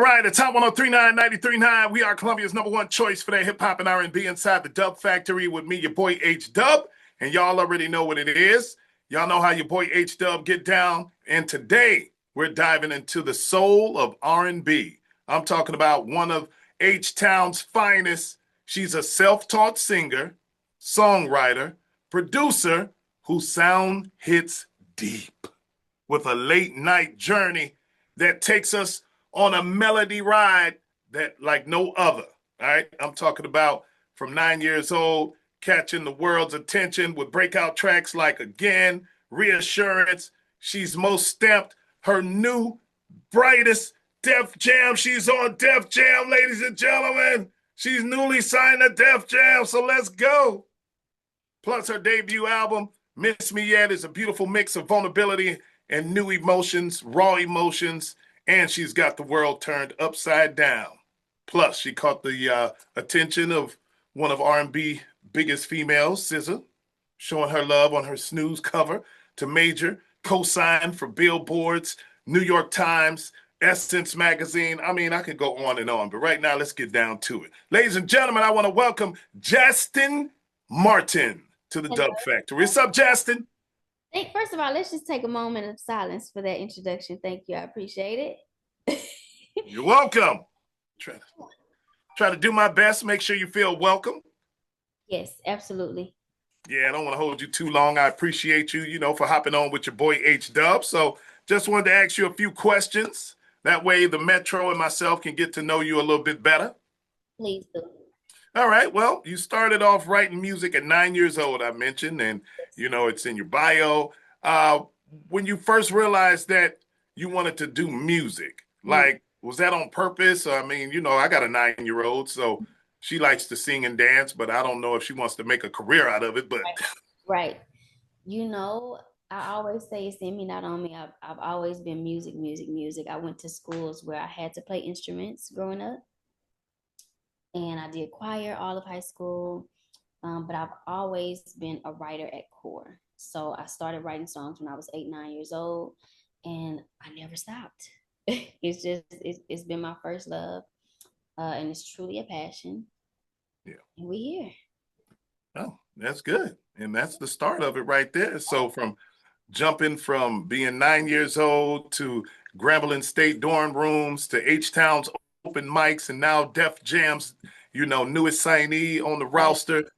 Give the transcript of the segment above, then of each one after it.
Right, it's Hot 103.9, 93.9. We are Columbia's number one choice for that hip hop and R&B inside the Dub Factory with me, your boy H Dub. And y'all already know what it is. Y'all know how your boy H Dub get down. And today we're diving into the soul of R&B. I'm talking about one of H-Town's finest. She's a self-taught singer, songwriter, producer whose sound hits deep with a late night journey that takes us on a melody ride that like no other. All right. I'm talking about from 9 years old, catching the world's attention with breakout tracks like Again, Reassurance. She's most stamped her new, brightest Def Jam. She's on Def Jam, ladies and gentlemen. She's newly signed to Def Jam, so let's go. Plus her debut album, Miss Me Yet, is a beautiful mix of vulnerability and new emotions, raw emotions, and she's got the world turned upside down. Plus, she caught the attention of one of R&B biggest females, SZA, showing her love on her Snooze cover to Major, co-signed for Billboard's, New York Times, Essence Magazine. I mean, I could go on and on, but right now, let's get down to it. Ladies and gentlemen, I want to welcome Jastin Martin to the Dub Factory. What's up, Jastin? First of all, let's just take a moment of silence for that introduction. Thank you. I appreciate it. You're welcome. Try to do my best. Make sure you feel welcome. Yes, absolutely. Yeah, I don't want to hold you too long. I appreciate you, for hopping on with your boy H-Dub. So just wanted to ask you a few questions. That way the Metro and myself can get to know you a little bit better. Please do. All right. Well, you started off writing music at 9 years old, I mentioned, and, it's in your bio. When you first realized that you wanted to do music, was that on purpose? I mean, I got a 9-year-old, so she likes to sing and dance, but I don't know if she wants to make a career out of it. But right. I always say it's in me, not on me. I've always been music. I went to schools where I had to play instruments growing up. And I did choir all of high school, but I've always been a writer at core. So I started writing songs when I was 8, 9 years old, and I never stopped. It's been my first love, and it's truly a passion. Yeah, and we're here. Oh, that's good, and that's the start of it right there. So from jumping from being 9 years old to Grambling State dorm rooms to H-Town's open mics and now Def Jam's, newest signee on the roster.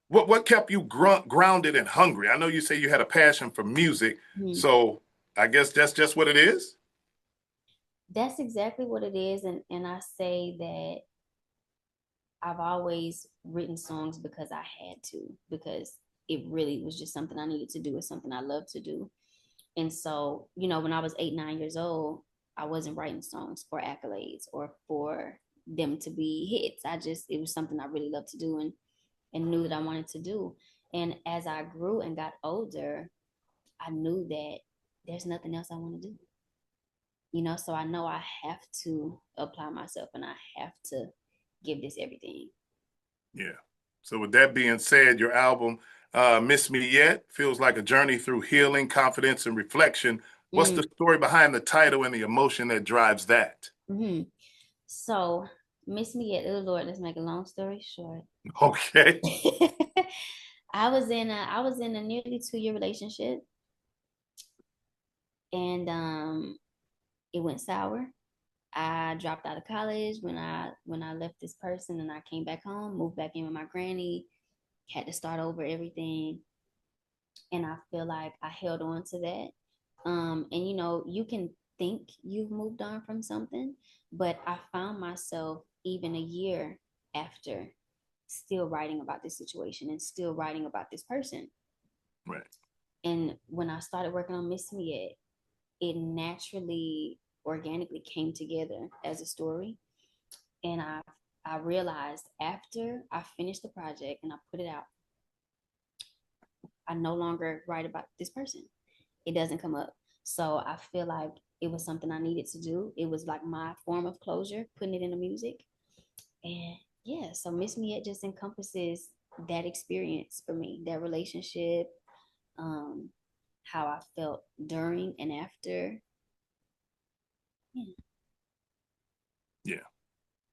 What kept you grounded and hungry? I know you say you had a passion for music, so I guess that's just what it is? That's exactly what it is, and I say that I've always written songs because I had to, because it really was just something I needed to do. It's something I love to do. And so, when I was 8, 9 years old, I wasn't writing songs for accolades or for them to be hits. It was something I really loved to do and knew that I wanted to do. And as I grew and got older, I knew that there's nothing else I want to do. So I know I have to apply myself and I have to give this everything. Yeah. So with that being said, your album, Miss Me Yet, feels like a journey through healing, confidence, and reflection. What's the story behind the title and the emotion that drives that? So, Miss Me Yet, oh Lord, let's make a long story short. Okay. I was in a nearly 2-year relationship, and it went sour. I dropped out of college when I left this person, and I came back home, moved back in with my granny, had to start over everything. And I feel like I held on to that. And you can think you've moved on from something, but I found myself even a year after still writing about this situation and still writing about this person. Right. And when I started working on Miss Me Yet, it naturally, organically came together as a story. And I realized after I finished the project and I put it out, I no longer write about this person. It doesn't come up. So I feel like it was something I needed to do. It was like my form of closure, putting it in the music. And yeah, so Miss Me Yet just encompasses that experience for me, that relationship, how I felt during and after. Yeah.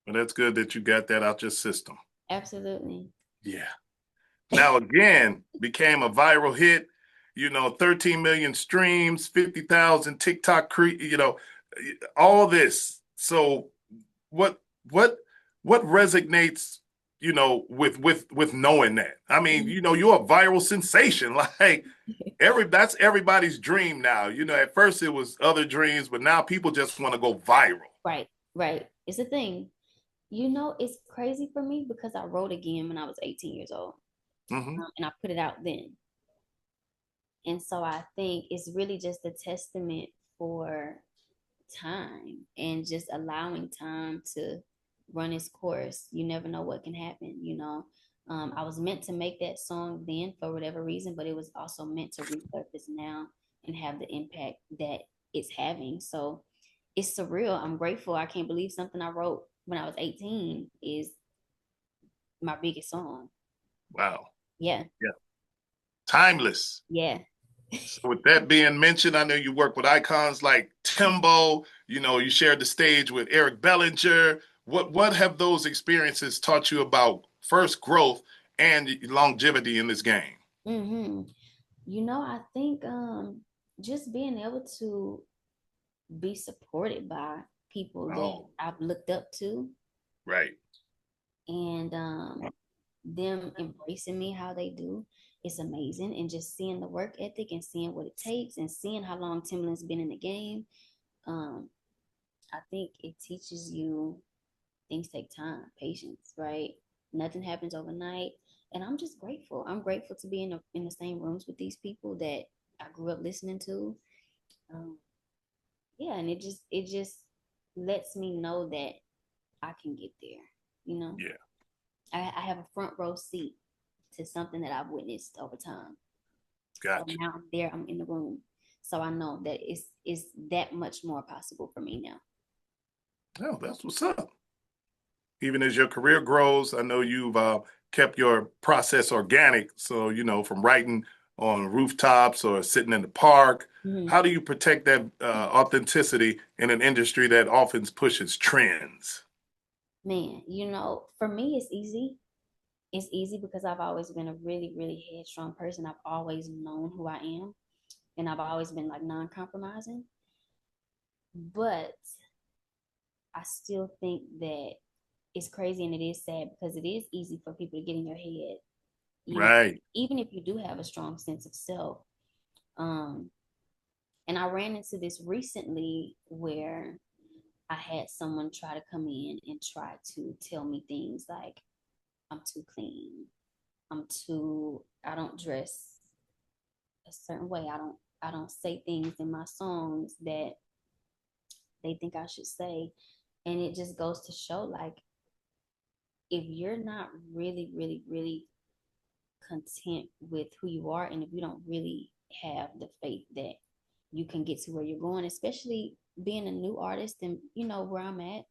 Well, that's good that you got that out your system. Absolutely. Yeah. Now again, became a viral hit. 13 million streams, 50,000 TikTok all this. So what what what resonates, with knowing that? I mean, you're a viral sensation. Like that's everybody's dream now. At first it was other dreams, but now people just want to go viral. Right, right. It's a thing. It's crazy for me because I wrote again when I was 18 years old, Hmm. and I put it out then. And so I think it's really just a testament for time and just allowing time to run its course. You never know what can happen. I was meant to make that song then for whatever reason, but it was also meant to resurface now and have the impact that it's having. So it's surreal. I'm grateful. I can't believe something I wrote when I was 18 is my biggest song. Wow. Yeah. Yeah. Timeless. Yeah. So with that being mentioned, I know you work with icons like Timbo. You shared the stage with Eric Bellinger. What have those experiences taught you about first growth and longevity in this game? Mm-hmm. I think just being able to be supported by people that Oh, I've looked up to right. and them embracing me how they do, it's amazing. And just seeing the work ethic and seeing what it takes and seeing how long Timberland's been in the game, um, I think it teaches you things take time, patience, right? Nothing happens overnight. And I'm just grateful. I'm grateful to be in the same rooms with these people that I grew up listening to. Um, yeah, and it just lets me know that I can get there. You know, Yeah. I have a front row seat to something that I've witnessed over time. So Gotcha. now I'm there. I'm in the room, so I know that it's that much more possible for me now. Oh, that's what's up. Even as your career grows, I know you've kept your process organic. So, from writing on rooftops or sitting in the park, Mm-hmm. how do you protect that authenticity in an industry that often pushes trends? Man, for me, it's easy. It's easy because I've always been a really, really headstrong person. I've always known who I am, and I've always been like non-compromising. But I still think that it's crazy and it is sad because it is easy for people to get in your head, Right. even if you do have a strong sense of self. Um, and I ran into this recently where I had someone try to come in and try to tell me things like I'm too clean, I don't dress a certain way. I don't say things in my songs that they think I should say. And it just goes to show like if you're not really, really, really content with who you are, and if you don't really have the faith that you can get to where you're going, especially being a new artist and where I'm at,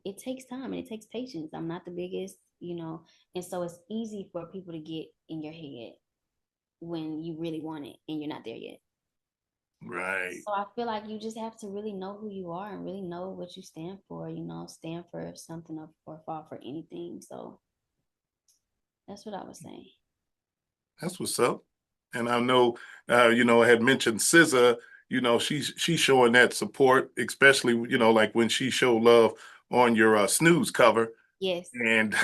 it takes time and it takes patience. I'm not the biggest, and so it's easy for people to get in your head when you really want it and you're not there yet. Right. So I feel like you just have to really know who you are and really know what you stand for, stand for something or fall for anything. So that's what I was saying. That's what's up. And I know, I had mentioned SZA. She's showing that support, especially like when she showed love on your snooze cover. Yes. And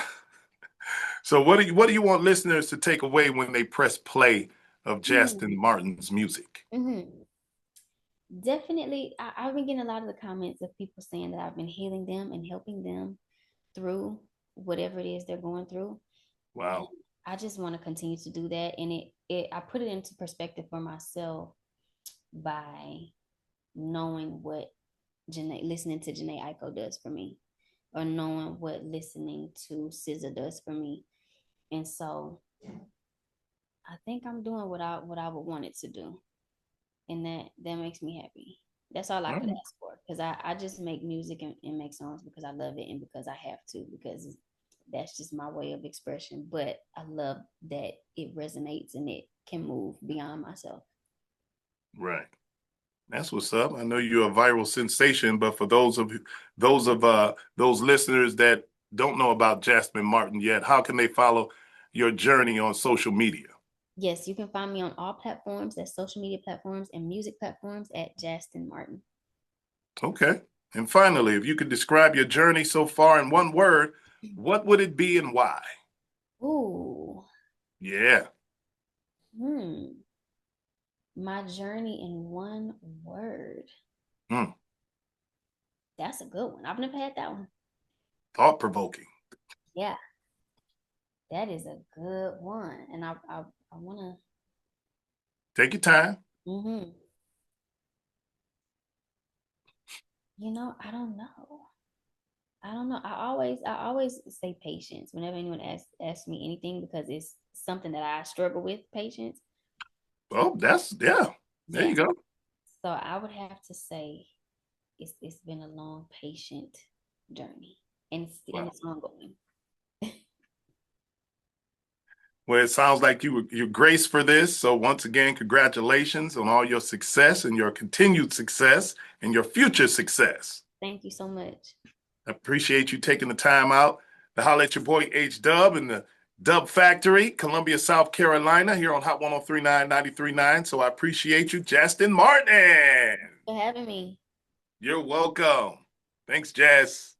so, what do you want listeners to take away when they press play of Jastin Mm-hmm. Martin's music? Mm-hmm. Definitely, I've been getting a lot of the comments of people saying that I've been healing them and helping them through whatever it is they're going through. And Wow. I just want to continue to do that. And I put it into perspective for myself by knowing what listening to Janae Aiko does for me, or knowing what listening to SZA does for me. And so I think I'm doing what I would want it to do. And that makes me happy. That's all I All could right. ask for because I just make music and make songs because I love it and because I have to because that's just my way of expression. But I love that it resonates and it can move beyond myself. Right. That's what's up. I know you're a viral sensation, but for those listeners that don't know about Jastin Martin yet, how can they follow your journey on social media? Yes, you can find me on all platforms, that's social media platforms and music platforms at Jastin Martin. Okay. And finally, if you could describe your journey so far in one word, what would it be and why? Ooh, Yeah. hmm. My journey in one word. Hmm. That's a good one. I've never had that one. Thought provoking. Yeah, that is a good one. And I wanna Take your time. mm-hmm. I don't know. I don't know. I always say patience whenever anyone asks me anything because it's something that I struggle with, patience. Well, yeah. There Yeah. you go. So I would have to say it's been a long, patient journey. And Wow. it's ongoing. Well, it sounds like you're graced for this. So once again, congratulations on all your success and your continued success and your future success. Thank you so much. I appreciate you taking the time out to holler at your boy H Dub in the Dub Factory, Columbia, South Carolina, here on Hot 103.9, 93.9. So I appreciate you, Jastin Martin. For having me. You're welcome. Thanks, Jazz.